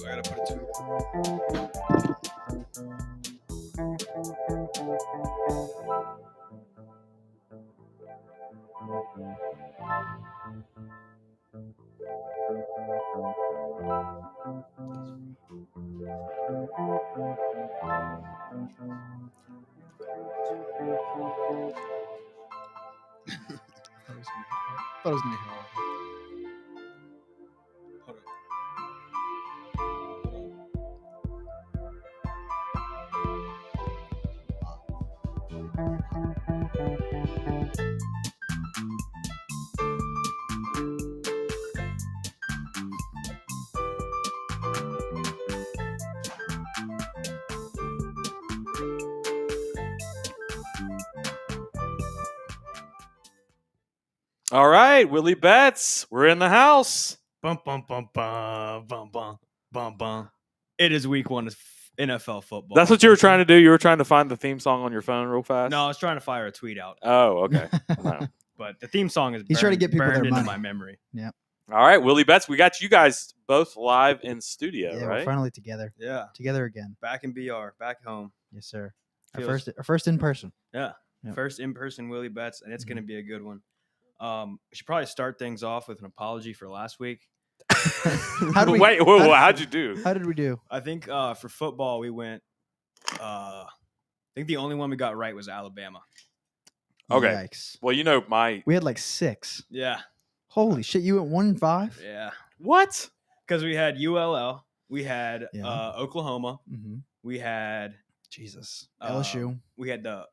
I gotta put it to. Thought it was gonna be hard. Hold up. All right, Willy Bets, we're in the house. Bum bum bum bum bum bum bum bum. It is week 1 of NFL football. That's what you were trying to do. You were trying to find the theme song on your phone real fast. No, I was trying to fire a tweet out, Oh, okay. Wow. but the theme song is He's trying to get people burned their into money. my memory. All right, Willy Bets, we got you guys both live in studio, Yeah, we're right? finally together. Yeah, Together again. back in BR, back home. Yes, sir. Feels- Our first in person. Yeah, Yep. first in-person Willy Bets, and it's going to be a good one. We should probably start things off with an apology for last week. How'd we- Wait, whoa, how'd you do? How did we do? I think for football we went. I think the only one we got right was Alabama. Okay. Yikes. Well, you know my We had like 6. Yeah, Holy shit! You went 1-5. yeah, what? because we had ULL, we had Yeah. Oklahoma, Mm-hmm. we had Jesus. LSU. we had the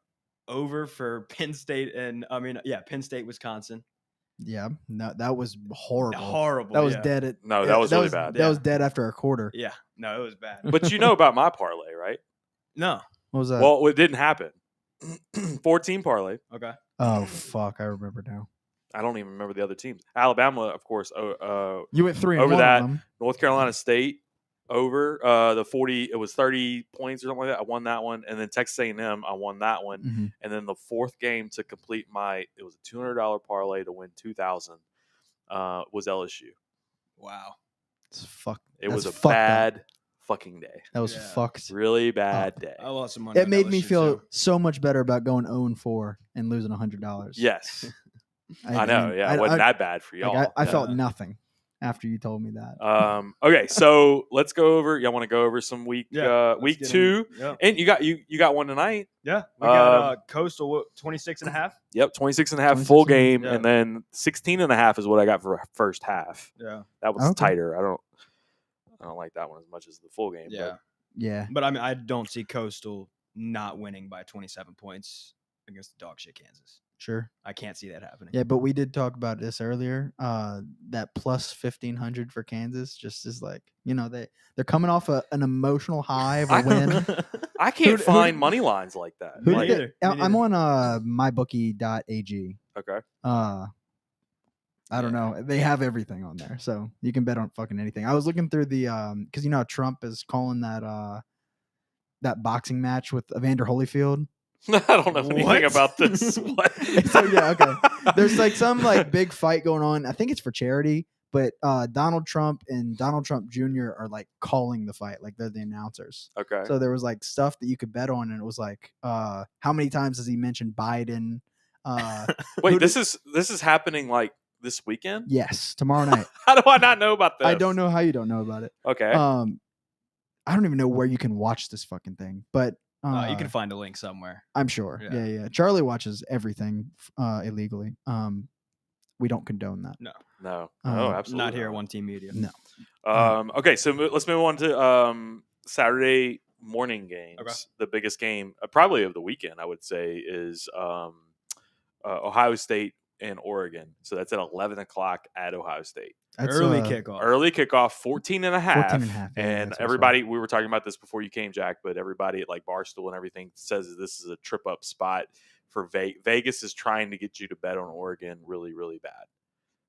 over for Penn State and Penn State, Wisconsin. Yeah. No, that was horrible. Horrible. That was yeah. dead. No, that was really was bad. That was dead after a quarter. Yeah, no, it was bad. But you know about my parlay, right? No, What was that? Well, it didn't happen. 14 parlay. okay. oh fuck! I remember now. I don't even remember the other teams. Alabama, of course. You went 3 and Over 1 that, on them. North Carolina State over the 40. It was 30 points or something like that. I won that one, and then Texas A&M, I won that one. Mhm. And then the fourth game to complete it was a $200 parlay to win 2,000. Was LSU. Wow. It's fuck. It that's was a fucked up. bad fucking day. That was Yeah. fuckt. Really bad day. I lost some money. It on made me LSU feel too. so much better about going 0-4 and losing $100. Yes, I know. mean, Yeah, it wasn't that bad for y'all. I felt Yeah. nothing after you told me that. Okay, so let's go over. Y'all want to go over some week Let's week get 2, in- Yeah. and you got one tonight. Yeah. We got Coastal 26.5. Yep, 26 and a half full 26 game, yeah. and then 16 and a half is what I got for first half. Yeah. That was Okay. tighter. I don't like that one as much as the full game. Yeah. Yeah. But I mean, I don't see Coastal not winning by 27 points against the dog shit Kansas. Sure. I can't see that happening. Yeah, but we did talk about this earlier. That plus 1,500 for Kansas just is like, they're coming off an emotional high of a win. I can't Who- find money lines like that. Who Me did neither. they- Me I'm neither. on mybookie.ag. Okay. I don't know. They have everything on there, so you can bet on fucking anything. I was looking through the because how Trump is calling that boxing match with Evander Holyfield. I don't know anything What? about this. What? So, yeah, okay. There's like some like big fight going on. I think it's for charity, but Donald Trump and Donald Trump Jr. are like calling the fight, like they're the announcers. Okay. So there was like stuff that you could bet on, and it was like, how many times has he mentioned Biden? Wait, who this is happening like this weekend? Yes, tomorrow night. How do I not know about this? I don't know how you don't know about it. Okay. I don't even know where you can watch this fucking thing, but You can find a link somewhere. I'm sure. Yeah. Yeah. Charlie watches everything illegally. We don't condone that. no. um, No, absolutely Not here at One Team Media. No. Okay, so let's move on to Saturday morning games. Okay. The biggest game, probably of the weekend, I would say, is Ohio State and Oregon. So that's at 11 o'clock at Ohio State. That's, Early kickoff. Early kickoff, 14 and a half. 14 and a half, yeah, and that's what I saw. everybody, we were talking about this before you came, Jack, but everybody at like Barstool and everything says that this is a trip up spot for Vegas is trying to get you to bet on Oregon really, really bad.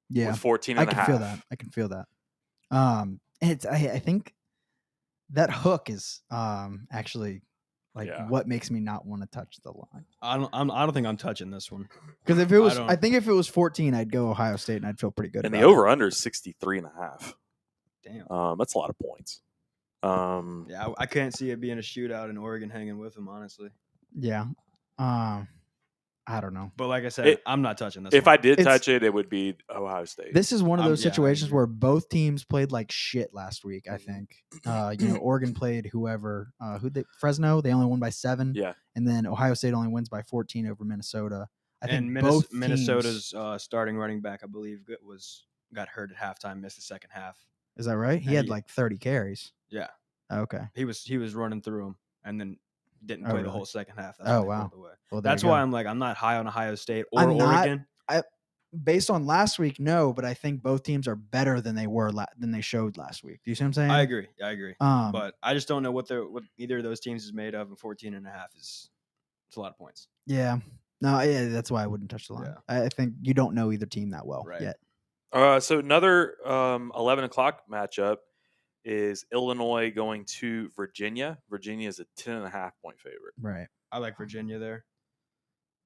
Yeah. With 14 I and a can half. feel that. I can feel that. And it's I think that hook is actually like what makes me not want to touch the line. I don't think I'm touching this one. Because if it was, I think if it was 14, I'd go Ohio State and I'd feel pretty good. And about the over under is 63 and a half. Damn. That's a lot of points. Yeah, I can't see it being a shootout in Oregon hanging with them, honestly. Yeah. I don't know. But like I said, I'm not touching this If one. I did touch it, it would be Ohio State. This is one of those situations yeah, where both teams played like shit last week, I think. Oregon played whoever, Fresno, they only won by 7. Yeah. And then Ohio State only wins by 14 over Minnesota. I think and both Minnesota's starting running back, I believe, got hurt at halftime, missed the second half. Is that right? He had like 30 carries. Yeah. Okay. He was running through them and then didn't play the whole second half. That's wow. Well, that's why I'm like, I'm not high on Ohio State or Oregon. Based on last week, no, but I think both teams are better than they were than they showed last week. Do you see what I'm saying? I agree. But I just don't know what either of those teams is made of, and 14 and a half it's a lot of points. Yeah. No, yeah, that's why I wouldn't touch the line. Yeah. I think you don't know either team that well yet. So another 11 o'clock matchup is Illinois going to Virginia. Virginia is a 10.5 point favorite. Right. I like Virginia there.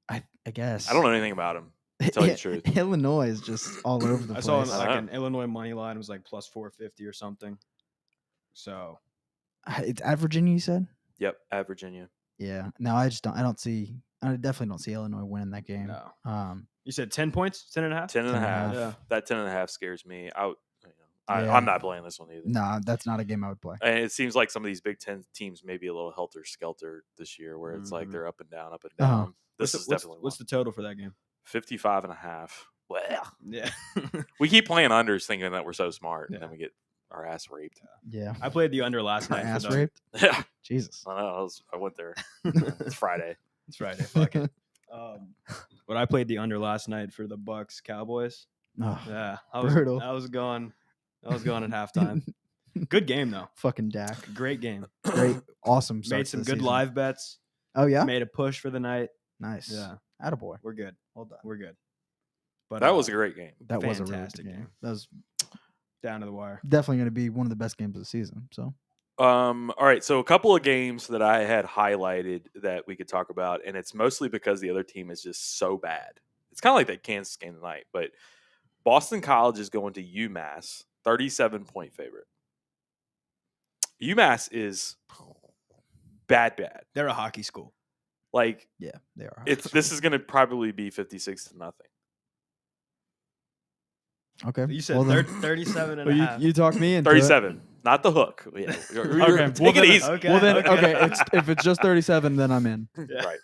I guess. I don't know anything about them, to tell you the truth. Illinois is just all over the place. I saw like an Illinois money line was like plus 450 or something. So it's at Virginia, you said? Yep, at Virginia. Yeah. No, I definitely don't see Illinois winning that game. No. You said 10 points? 10 and a half? 10 and a half. Yeah. That 10 and a half scares me. I'm not playing this one either. No, that's not a game I would play. And it seems like some of these Big Ten teams may be a little helter-skelter this year where it's like they're up and down, up and down. Uh-huh. This is definitely what's the total for that game? 55 and a half. Well, yeah. We keep playing unders thinking that we're so smart, and then we get our ass raped. Yeah. I played the under last night. Ass raped? Yeah. Jesus. I know. I went there. It's Friday. It's Friday. Fuck it. But I played the under last night for the Bucks Cowboys. Oh, yeah, brutal. I was gone at halftime. Good game though. Fucking Dak. Great game. Great. Awesome. Made some good live bets. Oh yeah. Made a push for the night. Nice. Yeah. Attaboy. We're good. Well done. We're good. But that was a great game. That was a really fantastic good game. game. That was down to the wire. definitely going to be one of the best games of the season. So. All right, so a couple of games that I had highlighted that we could talk about, and it's mostly because the other team is just so bad. It's kind of like that Kansas game tonight, but Boston College is going to UMass, 37-point favorite. UMass is bad. They're a hockey school. Like, yeah, they are. This is going to probably be 56-0. Okay. You said 37 and a half. You talk me into 37, not the hook. Yeah, okay. Take it easy. Okay. If it's just 37, then I'm in. Yeah. Right.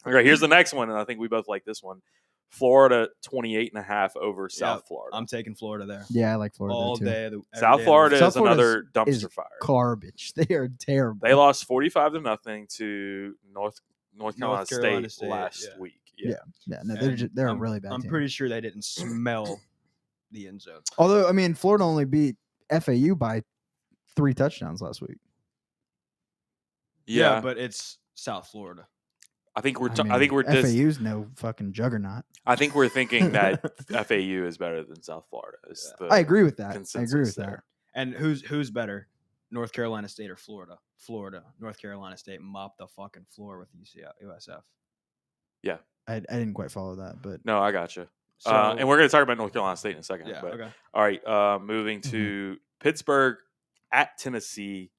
Okay, here's the next one, and I think we both like this one. Florida 28.5 over South Florida. I'm taking Florida there. Yeah, I like Florida all too. day. South Florida is another is dumpster fire. Garbage. They are terrible. They lost 45-0 to North Carolina State last week. Yeah. No, they're a really bad I'm team. pretty sure they didn't smell the end zone. Although, I mean, Florida only beat FAU by 3 touchdowns last week. Yeah, but it's South Florida. I think we're FAU's no fucking juggernaut. I think we're thinking that FAU is better than South Florida. I agree with that. That. And who's better, North Carolina State or Florida? Florida. North Carolina State mopped the fucking floor with USF. Yeah, I didn't quite follow that, but no, I gotcha. So, and we're going to talk about North Carolina State in a second. Yeah. But, okay. All right. Moving to Pittsburgh at Tennessee.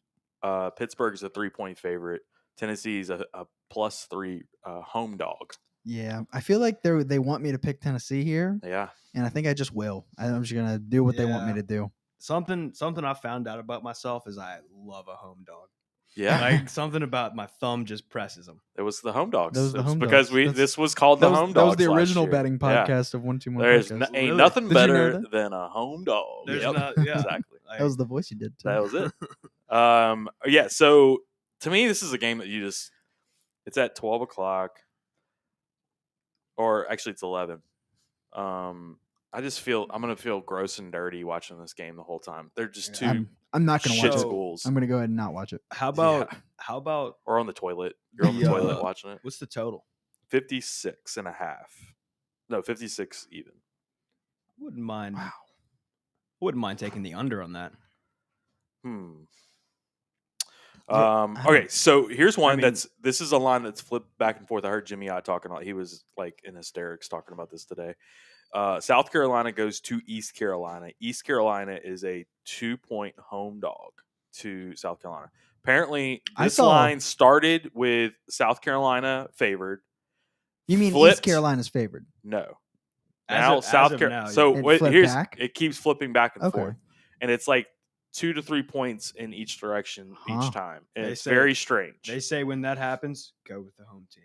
Pittsburgh is a 3-point favorite. Tennessee is a +3 home dog. Yeah, I feel like they want me to pick Tennessee here. Yeah, and I think I just will. I'm just gonna do what they want me to do. Something I found out about myself is I love a home dog. Yeah, like something about my thumb just presses them. It was the home dogs. Those the home because dogs. this was called the home dogs. That was the original year. betting podcast of 121. There's ain't nothing Did better than a home dog. There's yep. not, yeah, exactly. That was the voice you did. Too. That was it. Yeah. So to me, this is a game that you just. It's at 12 o'clock, or actually it's 11. I just feel I'm gonna feel gross and dirty watching this game the whole time. They're just two I'm not going to shit watch it. schools. I'm going to go ahead and not watch it. How Yeah. about Or on the toilet. You're on the toilet watching it. what's the total? 56.5. No, 56 even. Wouldn't mind. Wow. Wouldn't mind taking the under on that. Okay, so here's one mean- this is a line that's flipped back and forth. I heard Jimmy I talking about. He was like in hysterics talking about this today. South Carolina goes to East Carolina. East Carolina is a 2-point home dog to South Carolina. Apparently, this line started with South Carolina favored. You mean flipped, East Carolina's favored? No. As Now of South now, Carolina. yeah. So It flipped back? it keeps flipping back and Okay. forth, and it's like 2 to 3 points in each direction each time, and They it's say- very strange. They say when that happens, go with the home team.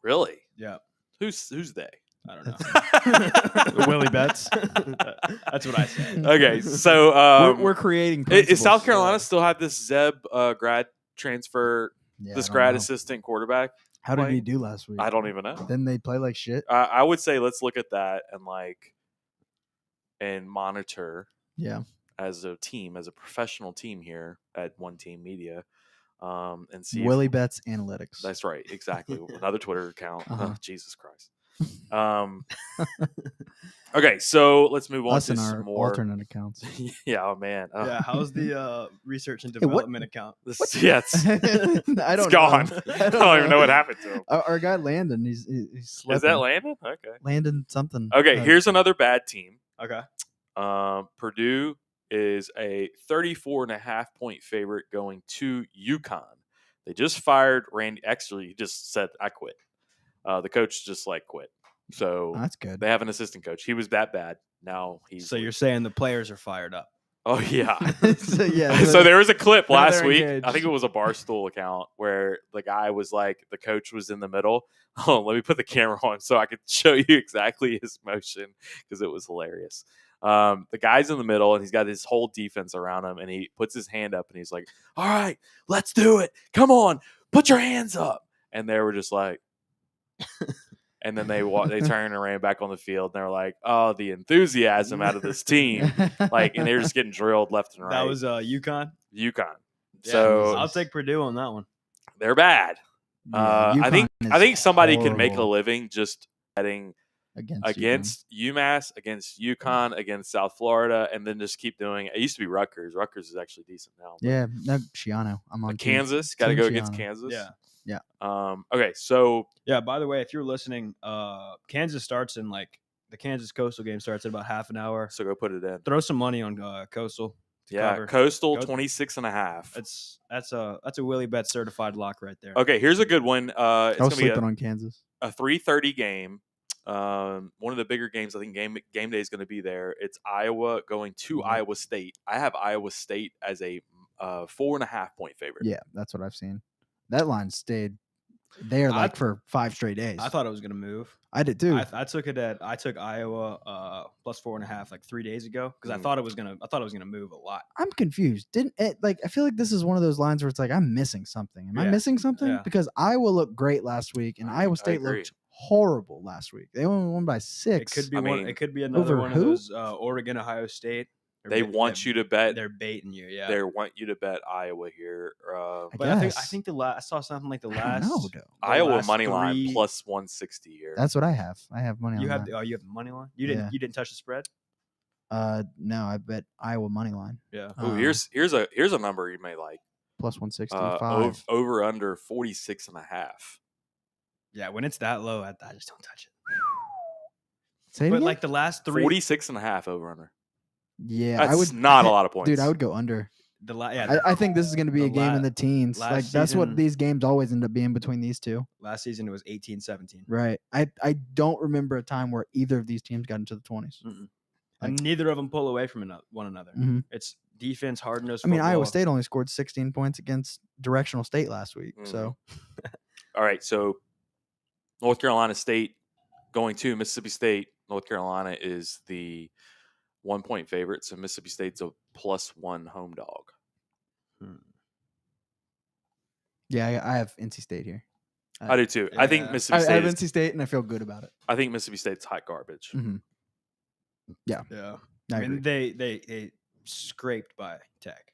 Really? Yeah, Who's they? I don't know. Willy Bets. That's what I said. Okay, so We're creating. is principles. South Carolina still have this Zeb grad transfer, Yeah, this I don't grad know. assistant quarterback? How did play? he do last week? I don't even know. Then they play like shit. I would say let's look at that and monitor Yeah. as a team, as a professional team here at One Team Media, and see. Willy Bets Analytics. That's right, exactly. Another Twitter account. Uh-huh. Jesus Christ. Okay, so let's move on Us to and some our more. alternate accounts. Yeah, oh man. Yeah, how's the research and what- development account? Yeah, it's I don't gone. know. I don't even know what happened to him. Our guy Landon, he's Is slipping. that Landon? Okay. Landon something. Okay, here's another bad team. Okay. Purdue is a 34.5-point favorite going to UConn. They just fired Randy. Actually, he just said, I quit. The coach just quit. So That's good. they have an assistant coach. He was that bad. Now he's. So you're saying the players are fired up? Oh, yeah. So, yeah. So there was a clip now last they're week. engaged. I think it was a Barstool account where the guy was the coach was in the middle. Oh, let me put the camera on so I could show you exactly his motion because it was hilarious. The guy's in the middle and he's got his whole defense around him and he puts his hand up and he's like, all right, let's do it. Come on, put your hands up. And they were just like, and then they turned and ran back on the field and they were like, oh, the enthusiasm out of this team. And they were just getting drilled left and right. That was UConn. UConn. Yeah, So I'll take Purdue on that one. they're bad. Yeah, I think UConn is somebody can make a horrible living just betting against UMass, against UConn, against South Florida, and then just keep doing it. It used to be Rutgers. Rutgers is actually decent now. UConn. Yeah, no, Shiano. I'm on Kansas. Got to Team go against Shiano. Kansas. Yeah. Okay, so Yeah. By the way, if you're listening, Kansas starts in the Kansas Coastal game starts in about half an hour. go put it in. Throw some money on Coastal. to Yeah, cover. Coastal Go- 26.5. That's a Willy Bets certified lock right there. Okay, here's a good one. It's I gonna was be sleeping on Kansas. a 3:30 game. One of the bigger games. I think game day is going to be there. It's Iowa going to Mhm. Iowa State. I have Iowa State as a 4.5-point favorite. Yeah, that's what I've seen. That line stayed there for 5 straight days. I thought it was gonna move. I did too. I took Iowa plus 4.5 3 days ago because Mhm. I thought it was gonna move a lot. I'm confused. Didn't it, I feel like this is one of those lines where it's like I'm missing something. Am I Yeah, missing something? yeah. Because Iowa looked great last week and Iowa State agree. looked horrible last week. They only won by 6. It could be I one. mean, It could be another over one of who? those Oregon, Ohio State. They want you to bet. They're baiting you. Yeah. They want you to bet Iowa here. But I guess. think I saw something like the I last. don't know, though. the Iowa last money line three- plus 160 here. That's what I have. I have money on You have that. you have the money line. Yeah. You didn't touch the spread. No, I bet Iowa money line Yeah. Ooh, here's a number you may like. plus 165. Over under 46.5. Yeah. When it's that low, I just don't touch it. Say it But again? the last 3. 46.5 over under. Yeah, That's I would not a lot of points. Dude, I would go under. I think this is going to be the a game in la- the teens. last That's what season- these games always end up being between these two. Last season it was 18-17. Right. I don't remember a time where either of these teams got into the 20s. And neither of them pull away from one another. Mhm. It's defense, hard nosed. I mean, Iowa State only scored 16 points against Directional State last week. So All right, so North Carolina State going to Mississippi State. North Carolina is the 1-point favorite, so Mississippi State's a +1 home dog. yeah, I have NC State here. I do too. I think Yeah. Mississippi I State. have NC State, and I feel good about it. I think Mississippi State's hot garbage. Mm-hmm. Yeah, I agree. mean, they scraped by Tech.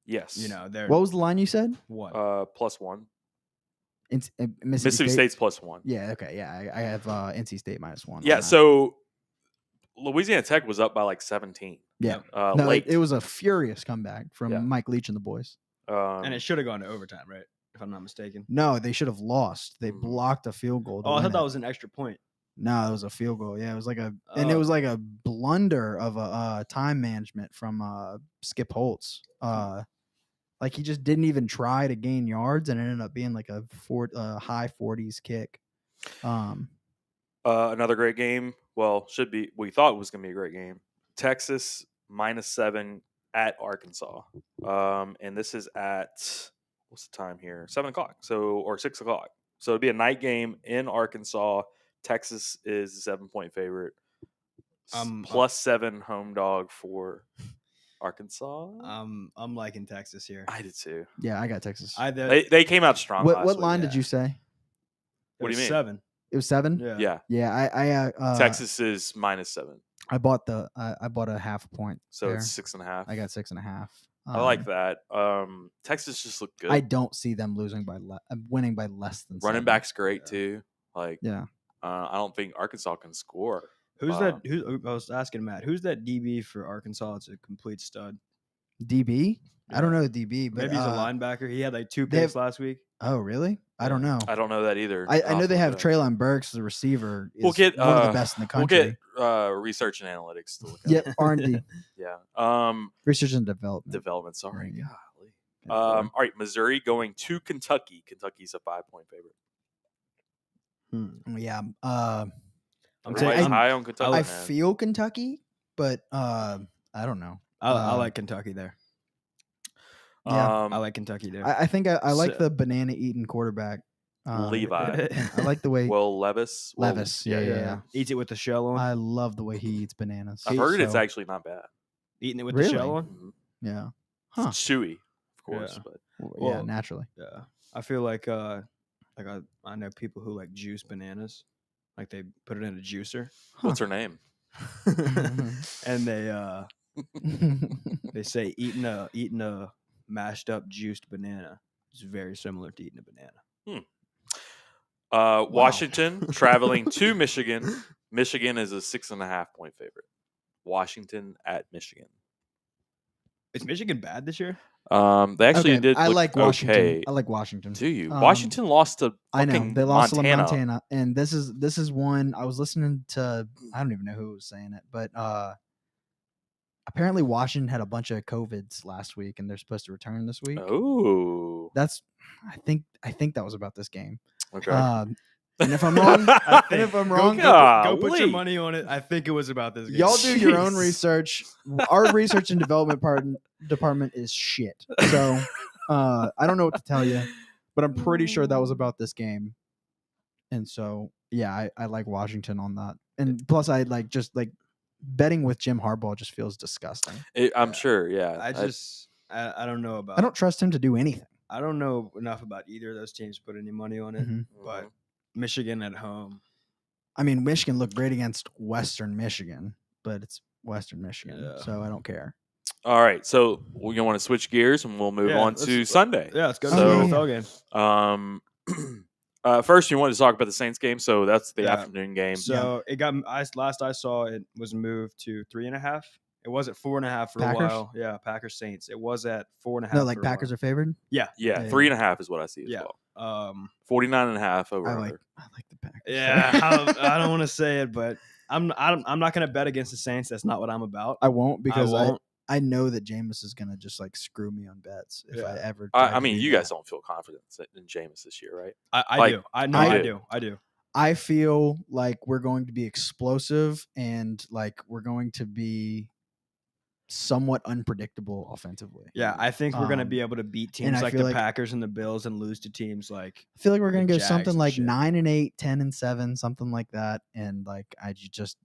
Yes. You know, they're What was the line you said? what? +1. Mississippi State? State's +1. Yeah. Okay. Yeah. I have NC State -1. Yeah. So Louisiana Tech was up by like 17. Yeah. No, late. It was a furious comeback from Mike Leach and the boys. And it should have gone to overtime, right? If I'm not mistaken. No, they should have lost. They blocked a field goal. I thought that was an extra point. No, it was a field goal. Yeah, it was like and it was like a blunder of a time management from Skip Holtz. Like he just didn't even try to gain yards, and it ended up being like a high 40s kick. Another great game. Well, should be. We thought it was going to be a great game. Texas -7 at Arkansas. And this is at what's the time here? 7:00. Or 6:00. So it'd be a night game in Arkansas. Texas is a 7-point favorite. +7 home dog for Arkansas. I'm liking Texas here. I did too. Yeah, I got Texas. They came out strong. What line did you say? What do you mean? 7. It was 7. Yeah. Yeah. I Texas is -7. I bought a half point. So there. it's 6.5. I got 6.5. I like that. Texas just looked good. I don't see them winning by less than Running 7. back's great too. Like Yeah. I don't think Arkansas can score. Who's that? I was asking Matt. Who's that DB for Arkansas? It's a complete stud. DB? I don't know the DB, but maybe he's a linebacker. He had like 2 picks last week. Oh, really? I don't know. I don't know that either. I know they have Treylon Burks as a receiver. We'll get one of the best in the country. We'll get research and analytics to look at. Yep, R&D. Yeah. Research and development. Development. Sorry. Yeah. Golly. All right. Missouri going to Kentucky. Kentucky's a 5-point favorite. Yeah. I'm high on Kentucky. I feel Kentucky, but I don't know. I like Kentucky there. Yeah, I like Kentucky there. I think I like the banana eating quarterback. Levi. I like the way Levis. Levis. Yeah. Eats it with the shell on. I love the way he eats bananas. I've heard it's actually not bad. Eating it with the shell on. Mm-hmm. Yeah. It's chewy, of course, but yeah, naturally. Yeah. I feel like I know people who like juice bananas. Like they put it in a juicer. What's her name? And they say eating a mashed up juiced banana is very similar to eating a banana. Washington traveling to Michigan. Michigan is a 6.5-point favorite. Washington at Michigan. Is Michigan bad this year? They actually did. I like Washington. Okay. I like Washington. Do you? Washington lost to I know they lost Montana. to Montana, and this is one I was listening to. I don't even know who was saying it, but apparently Washington had a bunch of COVIDs last week, and they're supposed to return this week. Oh, I think that was about this game. okay. And if I'm wrong, go put your money on it. I think it was about this game. Y'all do your own research. Our research and development department is shit. So I don't know what to tell you, but I'm pretty sure that was about this game. And so, yeah, I like Washington on that. And plus, I like just like betting with Jim Harbaugh just feels disgusting. I'm sure. Yeah. I don't know about. I don't trust him to do anything. I don't know enough about either of those teams to put any money on it. But Michigan at home. I mean, Michigan looked great against Western Michigan, but it's Western Michigan, Yeah. so I don't care. All right, so we want to switch gears and we'll move on to Sunday. Yeah, let's go So, to the NFL game. First, you wanted to talk about the Saints game, so that's the afternoon game. So it got last I saw it was moved to 3.5. It was at 4.5 for Packers? a while. Yeah, Packers Saints. It was at 4.5. No, like for a Packers while. are favored. Yeah, Yeah. 3.5 is what I see as Yeah. well. 49.5 over. I like the Packers. Yeah, I don't want to say it, but I'm not going to bet against the Saints. That's not what I'm about. I won't because I won't. I know that Jameis is gonna just like screw me on bets if I ever. I mean, you guys don't feel confident in Jameis this year, right? I do. I do. I feel like we're going to be explosive and like we're going to be somewhat unpredictable offensively. Yeah, I think we're going to be able to beat and teams I like feel the like- Packers and the Bills and lose to teams like I feel like we're going to the go something Jags and like shit. 9-8, 10-7, something like that, and like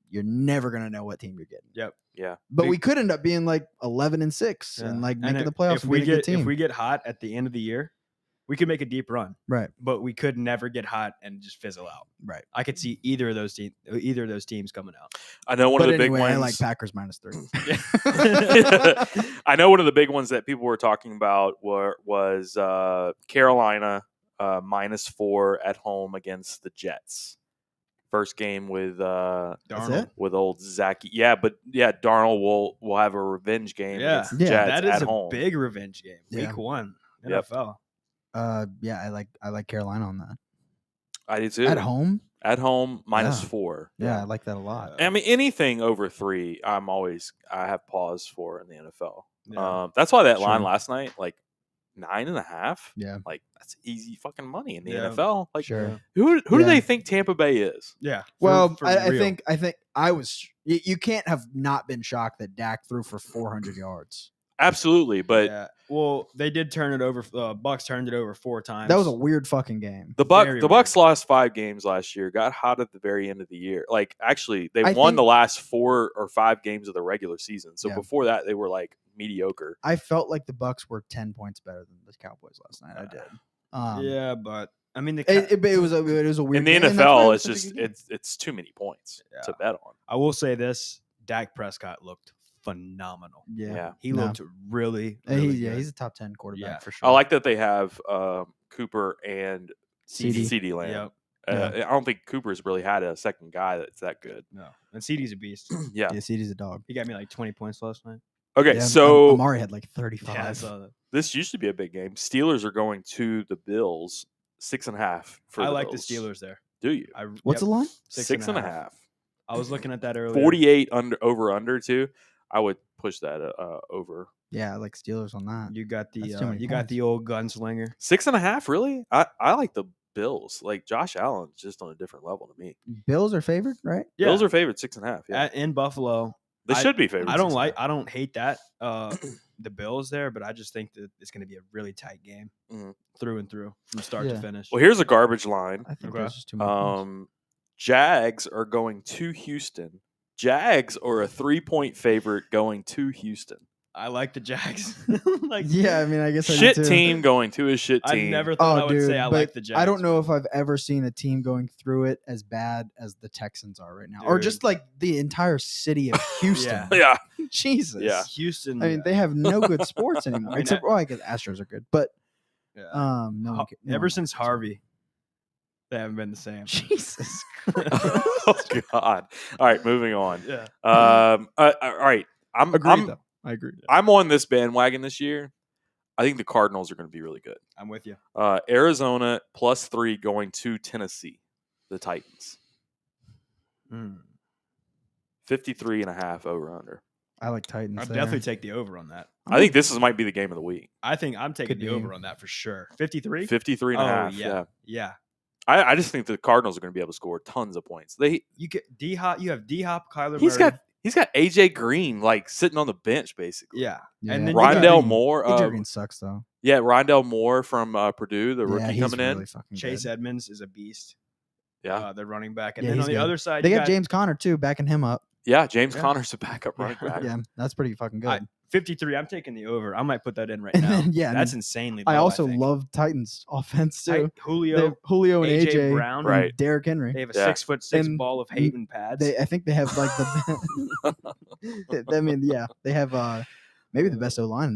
you're never going to know what team you're getting. Yeah. But we could end up being like 11-6 and like making the playoffs. If we and being a good get team. if we get hot at the end of the year, we could make a deep run, Right. but we could never get hot and just fizzle out. Right. I could see either of those teams coming out. I know one But of the anyway, big I ones. like Packers -3. I know one of the big ones that people were talking about was Carolina -4 at home against the Jets. First game with Darnold. with old Zachy. Yeah, but Darnold will have a revenge game against the Yeah, Jets that at is a home. big revenge game. Yeah. Week 1 Yep. NFL. Yeah, I like Carolina on that. I do too. At home? At home Yeah. -4. Yeah, I like that a lot. I mean, anything over 3, I have pause for in the NFL. Yeah. That's why that line Sure. last night, like 9.5. Yeah. Like that's easy fucking money in the Yeah. NFL. Like, Sure. who do Yeah. they think Tampa Bay is? Yeah. Well, for I real. think I was. You can't have not been shocked that Dak threw for 400 yards. Absolutely, but yeah. Well, they did turn it over. Bucks turned it over 4 times. That was a weird fucking game. the very Bucks weird. lost 5 games last year. Got hot at the very end of the year. Like actually, they I won think- the last 4 or 5 games of the regular season. So Yeah. before that, they were like mediocre. I felt like the Bucks were 10 points better than the Cowboys last night. I did. yeah, but I mean, It was a weird In the game, and that's why NFL, it it's was such a just good game. it's too many points to Yeah. bet on. I will say this: Dak Prescott looked phenomenal. Yeah. He No. looked really, He- really yeah, good. he's a top 10 quarterback Yeah. for sure. I like that they have Cooper and CD. CD Lamb. Yep. Yeah. I don't think Cooper's really had a second guy that's that good. No, and CD's a beast. Yeah. Yeah, CD's a dog. He got me like 20 points last night. Okay, Yeah, so Amari had like 35. Yeah, I saw that. this used to be a big game. Steelers are going to the Bills 6.5 for I the like the Bills. Steelers there. Do you? What's the line? 6.5. I was looking at that earlier. 48 over too. I would push that over. Yeah, I like Steelers on that. You got the That's too many you got the old gunslinger. 6.5, really? I like the Bills. Like Josh Allen's just on a different level to me. Bills are favored, right? Yeah, Bills are favored 6.5. Yeah, in Buffalo. they I- should be favored. I don't 6.5. I don't hate that the Bills there, but I just think that it's going to be a really tight game Mhm. through and through from start Yeah. to finish. Well, here's a garbage line. I think Okay. there's just too many points. Jags are going to Houston. Jags are a 3-point favorite going to Houston. I like the Jags. like Yeah, I mean, I guess I do Shit too. team going to a shit I team. never thought I Oh, would dude, say I but like the Jags. I don't know if I've ever seen a team going through it as bad as the Texans are right now, or Dude. just like the entire city of Houston. Yeah. Jesus. Yeah. Houston. I mean, they have no good sports anymore. I mean, Except, I guess Astros are good, but yeah. no one no ever one since likes them. Harvey, they haven't been the same. Jesus. Oh God! All right, moving on. Yeah. All right. Agreed, though. I agree. I'm on this bandwagon this year. I think the Cardinals are going to be really good. I'm with you. Arizona +3 going to Tennessee, the Titans. 53.5 over under. I like Titans. I'd there. definitely take the over on that. I think this might be the game of the week. I think I'm taking Could the be. over on that for sure. 53? 53.5. Oh, yeah. Yeah. I just think the Cardinals are going to be able to score tons of points. You get D Hop. You have D Hop, Kyler He's Murray. got AJ Green like sitting on the bench basically. Yeah. Yeah. And then you got Rondell Green- Moore. AJ Green sucks though. Yeah, Rondell Moore from Purdue, the Yeah, rookie he's coming in. really fucking Chase good. Edmonds is a beast. Yeah. The running back. And Yeah, then he's on the good. other side, They you got James Conner too, backing him up. Yeah, James Yeah. Conner's a backup running back. Yeah, that's pretty fucking good. 53. I'm taking the over. I might put that in right And now. then, yeah, and That's then insanely I low, also think. love Titans offense too. They Julio, have Julio and AJ AJ Brown. and Right. Derrick Henry. They have a Yeah. 6'6" And ball of Hayden pads. I think they have like the. I mean, yeah, they have maybe the best O line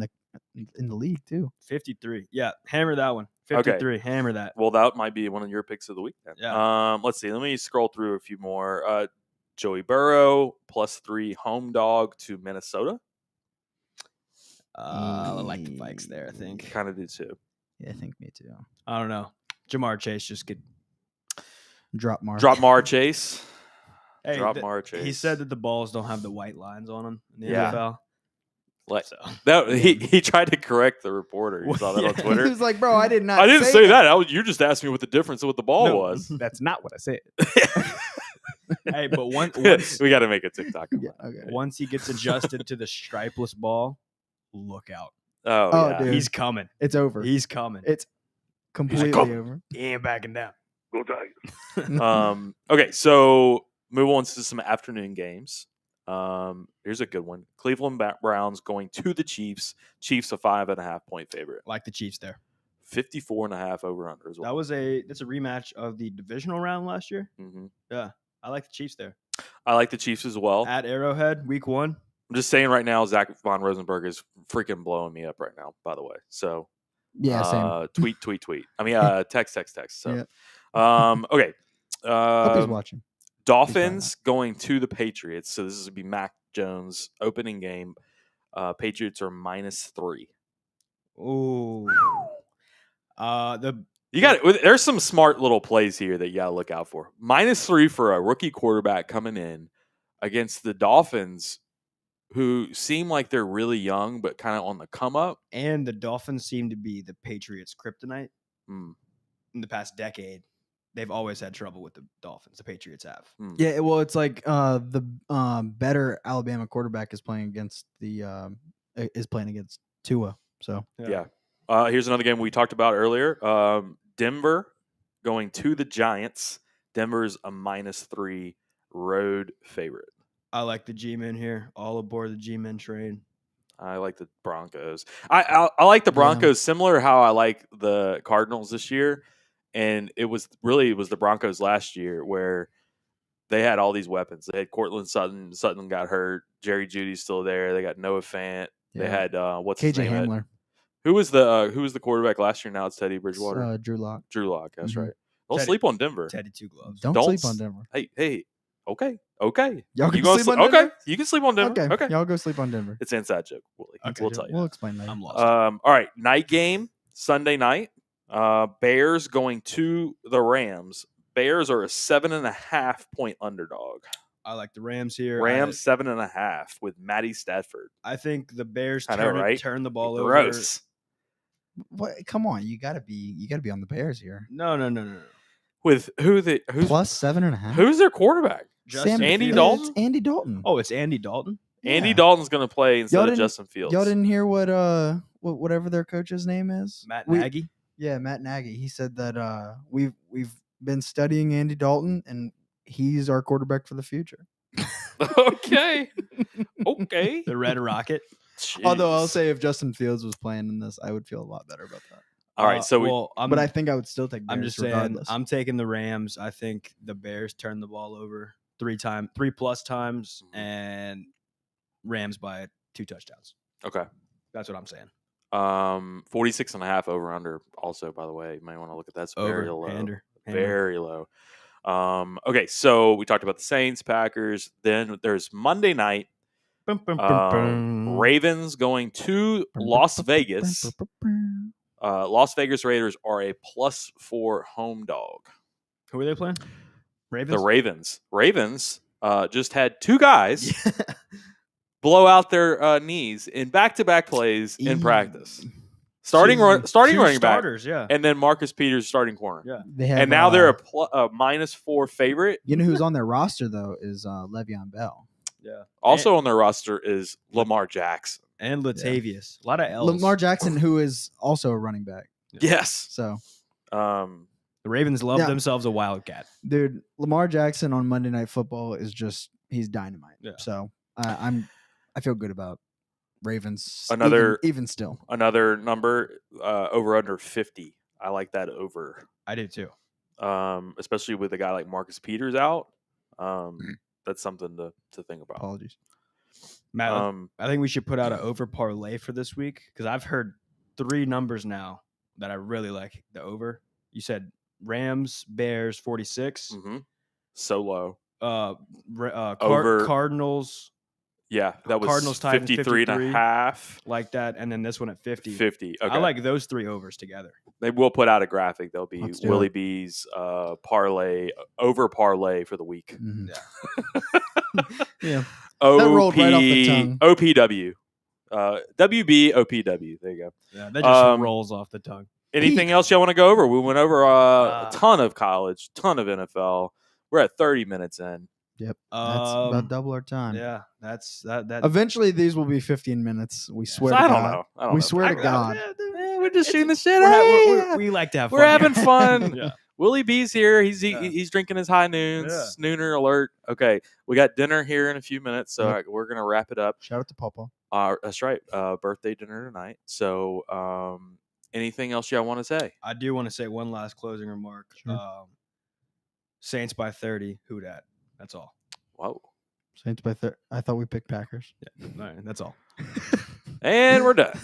in the league too. 53. Yeah, hammer that one. Okay. 53. Hammer that. Well, that might be one of your picks of the week then. Yeah. Let's see. Let me scroll through a few more. Joey Burrow +3 home dog to Minnesota. I like the Vikes there, I think. Kind of do too. Yeah, I think me too. I don't know. Jamar Chase just could. Drop Mark. Drop Mar Chase. Hey, Drop Mar Chase. he said that the balls don't have the white lines on them in the Yeah. NFL. Like, So that he tried to correct the reporter. You saw that on Yeah. Twitter. He was like, "Bro, I did not. I didn't say that. You just asked me what the difference of what the ball No. was. that's not what I said. Hey, but once We got to make a TikTok. Yeah, okay. once he gets adjusted to the stripeless ball, look out. Oh, Oh, yeah. dude. He's coming. It's over. He's coming. It's completely "Come." over. He ain't backing down. Go Tigers. Okay, so move on to some afternoon games. Here's a good one. Cleveland Browns going to the Chiefs. Chiefs a 5.5 point favorite. Like the Chiefs there. 54.5 over under as well. That's a rematch of the divisional round last year. Mm-hmm. Yeah, I like the Chiefs there. I like the Chiefs as well. At Arrowhead, week 1. I'm just saying right now, Zach Von Rosenberg is freaking blowing me up right now, by the way. So, Yeah, same. tweet. I mean, text. So, Yeah. okay. Hope he's watching. Dolphins going to the Patriots. So, this would be Mac Jones' opening game. Patriots are -3. Ooh. There's some smart little plays here that you got to look out for. -3 for a rookie quarterback coming in against the Dolphins, who seem like they're really young but kind of on the come up. And the Dolphins seem to be the Patriots' kryptonite. Mm. In the past decade, they've always had trouble with the Dolphins. The Patriots have. Yeah, well, it's like the better Alabama quarterback is playing against Tua. So yeah. Here's another game we talked about earlier. Denver going to the Giants. Denver's a -3 road favorite. I like the G-Men here. All aboard the G-Men train. I like the Broncos. I like the Broncos similar how I like the Cardinals this year. And it was the Broncos last year where they had all these weapons. They had Cortland Sutton. Sutton got hurt. Jerry Judy's still there. They got Noah Fant. Yeah. They had what's KJ his name? Hamler. Who was the quarterback last year? Now it's Teddy Bridgewater. Drew Lock. Drew Lock. That's Mhm. right. Don't sleep on Denver. Teddy Two Gloves. Don't sleep on Denver. Hey. Okay. Y'all You can sleep on Denver? Okay. You can sleep on Denver. Okay. Y'all go sleep on Denver. It's an inside joke, Willie. Okay. We'll tell you. We'll explain later. I'm lost. All right. Night game Sunday night. Bears going to the Rams. Bears are a 7.5 point underdog. I like the Rams here. Rams 7.5 with Matty Stafford. I think the Bears I know, right? turn the ball Gross. What? Come on, you gotta be on the Bears here. No. With who's Plus 7.5. Who's their quarterback? Andy Dalton? It's Andy Dalton. Oh, it's Andy Dalton. Andy Yeah. Dalton's going to play instead of Justin Fields. Y'all didn't hear whatever their coach's name is? Matt Nagy. Yeah, Matt Nagy. He said that we've been studying Andy Dalton and he's our quarterback for the future. Okay. Okay. The Red Rocket. Although I'll say if Justin Fields was playing in this, I would feel a lot better about that. All right, so but I think I would still take Bears I'm just saying regardless. I'm taking the Rams. I think the Bears turn the ball over 3+ times, and Rams by 2 touchdowns. Okay. That's what I'm saying. 46.5 over under also, by the way. You might want to look at that. It's very low. Hander. Very low. Okay, so we talked about the Saints, Packers. Then there's Monday night. Ravens going to Las Vegas. Las Vegas Raiders are a +4 home dog. Who are they playing? Ravens? The Ravens. Ravens just had 2 guys blow out their knees in back-to-back plays in practice. Starting running starters, back, yeah. and then Marcus Peters starting corner. Yeah. They have, And now they're a -4 favorite. You know who's on their roster though is Le'Veon Bell. Yeah. Also on their roster is Lamar Jackson. And Latavius. A lot of L's. Lamar Jackson, who is also a running back. Yes. So The Ravens love themselves a Wildcat. dude, Lamar Jackson on Monday Night Football is he's dynamite. Yeah. So I feel good about Ravens. Another even still. Another number over under 50. I like that over. I do too. Especially with a guy like Marcus Peters out. That's something to think about. Apologies. Matt, I think we should put out an over parlay for this week because I've heard 3 numbers now that I really like the over. You said Rams, Bears, 46. Mm-hmm. So low. Over Cardinals. Yeah, that was Cardinals 53.5. Like that, and then this one at 50. 50. Okay. I like those 3 overs together. They will put out a graphic. There'll be Let's do Willie it. B's parlay for the week. Mhm. Yeah. Yeah. That rolled right off the tongue. OPW. WB OPW. There you go. Yeah, that just rolls off the tongue. Anything else y'all want to go over? We went over a ton of college, ton of NFL. We're at 30 minutes in. Yep. That's about double our time. Yeah, that's that. Eventually, these will be 15 minutes. We swear So to I God. don't know. We swear to God. We're just shooting the shit. We like to have fun. We're having fun. Yeah. Willie B's here. He's drinking his high noons. Yeah. Nooner alert. Okay, we got dinner here in a few minutes, so we're gonna wrap it up. Shout out to Papa. That's right. Birthday dinner tonight. So anything else y'all want to say? I do want to say one last closing remark. Sure. Saints by 30. Who dat? That's all. Whoa. Saints by 30. I thought we picked Packers. Yeah, all right, that's all. And we're done.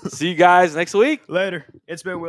See you guys next week. Later. It's been Will.